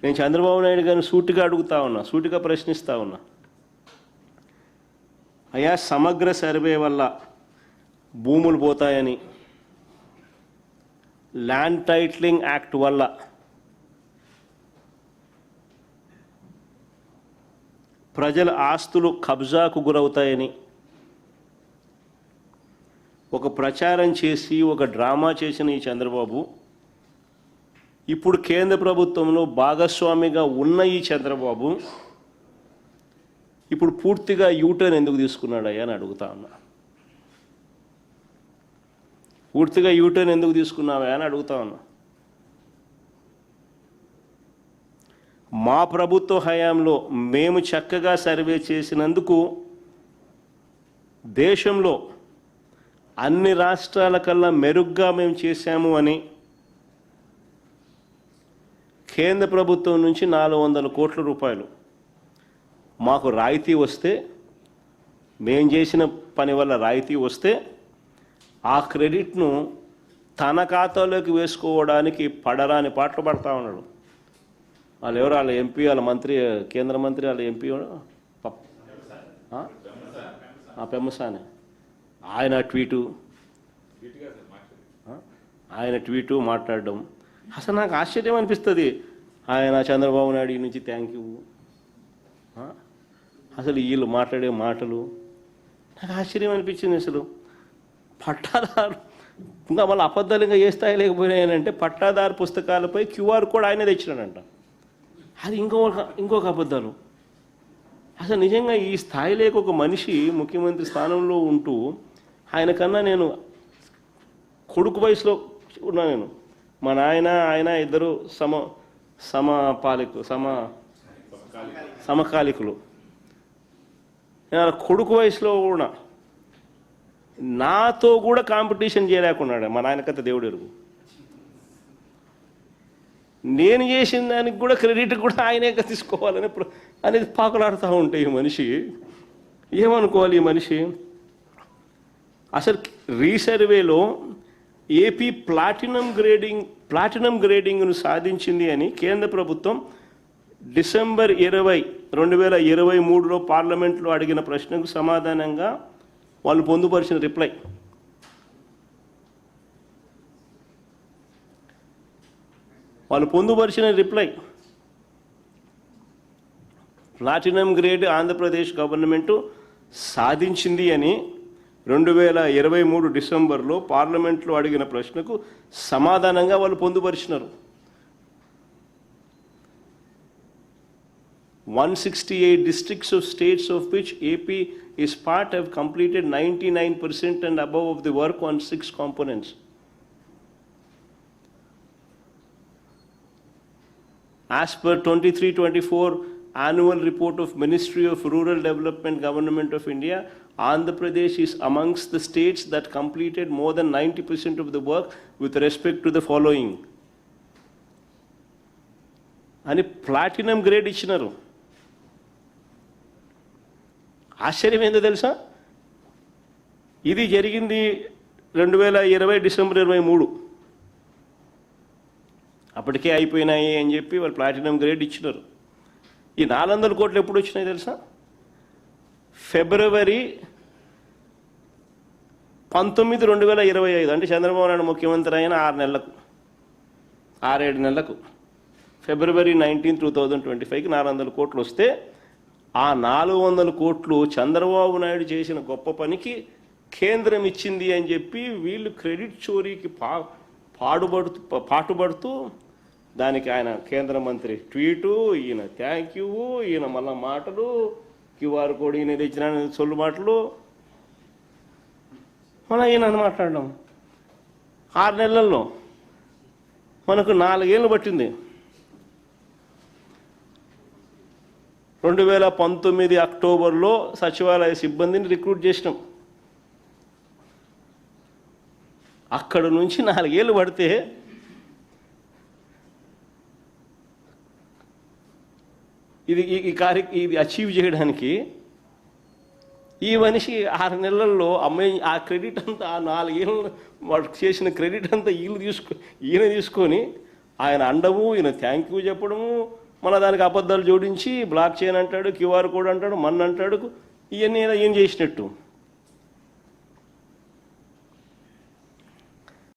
నేను చంద్రబాబు నాయుడు గారిని సూటిగా అడుగుతా ఉన్నా, సూటిగా ప్రశ్నిస్తూ ఉన్నా. అయ్యా, సమగ్ర సర్వే వల్ల భూములు పోతాయని, ల్యాండ్ టైటిలింగ్ యాక్ట్ వల్ల ప్రజల ఆస్తులు కబ్జాకు గురవుతాయని ఒక ప్రచారం చేసి ఒక డ్రామా చేసిన ఈ చంద్రబాబు ఇప్పుడు కేంద్ర ప్రభుత్వంలో భాగస్వామిగా ఉన్న ఈ చంద్రబాబు ఇప్పుడు పూర్తిగా యూటర్న్ ఎందుకు తీసుకున్నాడయ్యా అని అడుగుతా ఉన్నా. పూర్తిగా యూటర్న్ ఎందుకు తీసుకున్నావా అని అడుగుతా ఉన్నా. మా ప్రభుత్వ హయాంలో మేము చక్కగా సర్వే చేసినందుకు దేశంలో అన్ని రాష్ట్రాల కన్నా మెరుగ్గా మేము చేశాము అని కేంద్ర ప్రభుత్వం నుంచి 400 కోట్ల రూపాయలు మాకు రాయితీ వస్తే, మేము చేసిన పని వల్ల రాయితీ వస్తే ఆ క్రెడిట్ను తన ఖాతాలోకి వేసుకోవడానికి పడరాని పాటలు పడతా ఉన్నాడు. వాళ్ళు ఎవరు, వాళ్ళ ఎంపీ, వాళ్ళ మంత్రి, కేంద్ర మంత్రి, వాళ్ళ ఎంపీ పెమ్మసాని, ఆయన ట్వీటు మాట్లాడడం అసలు నాకు ఆశ్చర్యం అనిపిస్తుంది. ఆయన చంద్రబాబు నాయుడు నుంచి థ్యాంక్ యూ, అసలు వీళ్ళు మాట్లాడే మాటలు నాకు ఆశ్చర్యం అనిపించింది. అసలు పట్టాదారు ఇంకా మళ్ళీ అబద్ధాలు ఇంకా ఏ స్థాయి లేకపోయినాయనంటే పట్టాదారు పుస్తకాలపై QR కోడ్ ఆయనే తెచ్చినాడంట. అది ఇంకొక అబద్ధాలు. అసలు నిజంగా ఈ స్థాయిలోకి ఒక మనిషి ముఖ్యమంత్రి స్థానంలో ఉంటూ, ఆయన కన్నా నేను కొడుకు వయసులో ఉన్నా. నేను మా నాయన ఆయన ఇద్దరు సమకాలికులు. నేను కొడుకు వయసులో కూడా నాతో కూడా కాంపిటీషన్ చేయలేకున్నాడు. మా నాయనకైతే దేవుడు ఎరుగు. నేను చేసిన దానికి కూడా క్రెడిట్ కూడా ఆయనే తీసుకోవాలని అనేది పాకులాడుతూ ఉంటే ఈ మనిషి ఏమనుకోవాలి? ఈ మనిషి అసలు రీసర్వేలో ఏపీ ప్లాటినం గ్రేడింగ్ను సాధించింది అని కేంద్ర ప్రభుత్వం డిసెంబర్ 20, 2023లో పార్లమెంట్లో అడిగిన ప్రశ్నకు సమాధానంగా వాళ్ళు పొందుపరిచిన reply. Platinum grade Andhra Pradesh government సాధించింది అని 2023 డిసెంబర్లో పార్లమెంట్లో అడిగిన ప్రశ్నకు సమాధానంగా వాళ్ళు పొందుపరిచినారు. 168 districts of states of which AP is part have completed 99% and above of the work on 6 components. As per 23-24 annual report of Ministry of Rural Development Government of India, Andhra Pradesh is amongst the states that completed more than 90% of the work with respect to the following. అని platinum grade ఇచ్చినారు. ఆశ్చర్యం ఏందో తెలుసా? ఇది జరిగింది 2020 December 23. అప్పటికే అయిపోయినాయి అని చెప్పి వాళ్ళు ప్లాటినం గ్రేడ్ ఇచ్చినారు. ఈ 400 కోట్లు ఎప్పుడు వచ్చినాయి తెలుసా? ఫిబ్రవరి 19, 2025 అంటే చంద్రబాబు నాయుడు ముఖ్యమంత్రి అయిన 6-7 నెలలకు ఫిబ్రవరి 19, 2025కి 400 కోట్లు వస్తే ఆ 400 కోట్లు చంద్రబాబు నాయుడు చేసిన గొప్ప పనికి కేంద్రం ఇచ్చింది అని చెప్పి వీళ్ళు క్రెడిట్ చోరీకి పాటుపడుతూ దానికి ఆయన కేంద్ర మంత్రి ట్వీటు, ఈయన థ్యాంక్ యూ, ఈయన మళ్ళా మాటలు, QR కోడ్ ఈయన తెచ్చిన సొల్లు మాటలు, మన ఈయన మాట్లాడడం 6 నెలల్లో మనకు 4 ఏళ్ళు పట్టింది. 2019 అక్టోబర్లో సచివాలయ సిబ్బందిని రిక్రూట్ చేసినాం. అక్కడ నుంచి 4 ఏళ్ళు పడితే ఇది అచీవ్ చేయడానికి ఈ మనిషి 6 నెలల్లో ఆ క్రెడిట్ అంతా, ఆ 4 ఏళ్ళు వాడు చేసిన క్రెడిట్ అంతా ఈయన తీసుకొని ఆయన అండము, ఈయన థ్యాంక్ యూ చెప్పడము, మన దానికి అబద్ధాలు జోడించి బ్లాక్ చైన్ అంటాడు, క్యూఆర్ కోడ్ అంటాడు, మన్ అంటాడు, ఇవన్నీ ఏం చేసినట్టు.